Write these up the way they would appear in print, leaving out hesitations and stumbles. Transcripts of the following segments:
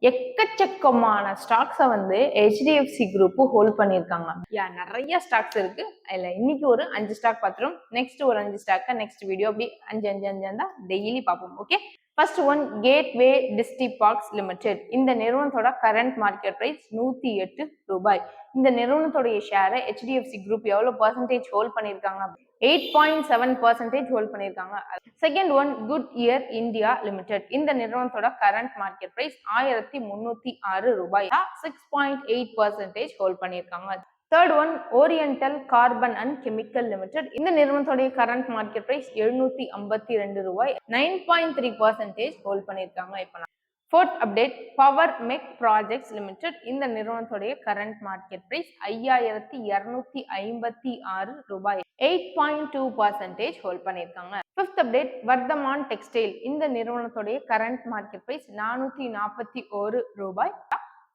எக்கச்சக்கமான ஸ்டாக்ஸை வந்து HDFC group hold பண்ணியிருக்காங்க. நிறைய ஸ்டாக்ஸ் இருக்கு. இல்லை இன்னைக்கு ஒரு 5 ஸ்டாக் பார்த்துரும். நெக்ஸ்ட் ஒரு 5 ஸ்டாக் நெக்ஸ்ட் வீடியோ அப்படி 5 தான் டெய்லி பார்ப்போம். Okay, first one Gateway Distriparks Limited. இந்த நிறுவனத்தோட கரண்ட் மார்க்கெட் பிரைஸ் 108 ரூபாய். இந்த நிறுவனத்தோடைய ஷேரை ஹெச்டிஎஃப்சி குரூப் எவ்வளவு பர்சன்டேஜ் ஹோல்ட் பண்ணியிருக்காங்க? 8.7% ஹோல்ட் பண்ணியிருக்காங்க. Second one good year India limited. இந்த நிறுவனத்தோட கரண்ட் மார்க்கெட் பிரைஸ் 1306 ரூபாய். 6.8% ஹோல்ட் பண்ணியிருக்காங்க. Third one oriental carbon and chemical limited. இந்த நிறுவனத்தோடைய கரண்ட் மார்க்கெட் பிரைஸ் 752 ரூபாய். 9.3% ஹோல்ட் பண்ணியிருக்காங்க. இப்போ ஃபோர்த் அப்டேட் பவர் மெக் ப்ராஜெக்ட்ஸ் லிமிடெட். இந்த நிறுவனத்துடைய கரண்ட் மார்க்கெட் பிரைஸ் 5256 ரூபாய். 8.2% ஹோல்ட் பண்ணியிருக்காங்க. Fifth update Vardhman textile. இந்த நிறுவனத்துடைய கரண்ட் மார்க்கெட் பிரைஸ் 441 ரூபாய்.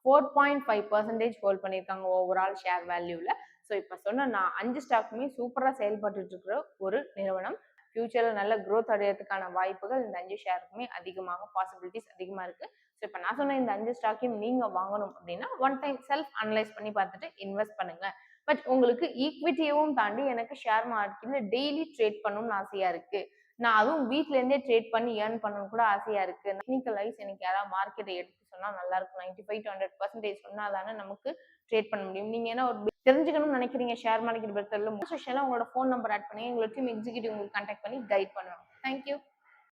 4.5% ஹோல்ட் பண்ணியிருக்காங்க ஓவரால் ஷேர் வேல்யூல. ஸோ இப்போ சொன்ன நான் 5 ஸ்டாக்குமே சூப்பராக செயல்பட்டு இருக்கிற ஒரு நிறுவனம். ஃபியூச்சர்ல நல்ல க்ரோத் அடையிறதுக்கான வாய்ப்புகள் இந்த 5 ஷேருக்குமே அதிகமாக பாசிபிலிட்டிஸ் அதிகமா இருக்கு. ஸோ இப்போ நான் சொன்ன இந்த 5 ஸ்டாக்கையும் நீங்க வாங்கணும் அப்படின்னா ஒன் டைம் செல்ஃப் அனலைஸ் பண்ணி பார்த்துட்டு இன்வெஸ்ட் பண்ணுங்க. பட் உங்களுக்கு ஈக்விட்டியவும் தாண்டி எனக்கு ஷேர் மார்க்கெட்ல டெய்லி ட்ரேட் பண்ணணும்னு ஆசையா இருக்கு, நான் அதுவும் வீட்ல இருந்தே ட்ரேட் பண்ணி ஏர்ன் பண்ணணும் கூட ஆசையா இருக்கு, டெக்னிக்கல் வைஸ் எனக்கு யாராவது மார்க்கெட்டை எடுத்து சொன்னா நல்லா இருக்கும், 95 to 100% சொன்னாதானே நமக்கு ட்ரேட் பண்ண முடியும். நீங்க என்ன ஒரு தெரிஞ்சுக்கணும்னு நினைக்கிறீங்க ஷேர் மார்க்கெட் பொறுத்தவரை உங்களோட ஃபோன் நம்பர் ஆட் பண்ணி எங்களோட டீம் எக்ஸிக்யூட்டிவ் உங்களுக்கு கான்டாக்ட் பண்ணி கைட் பண்ணுவாங்க. தேங்க்யூ.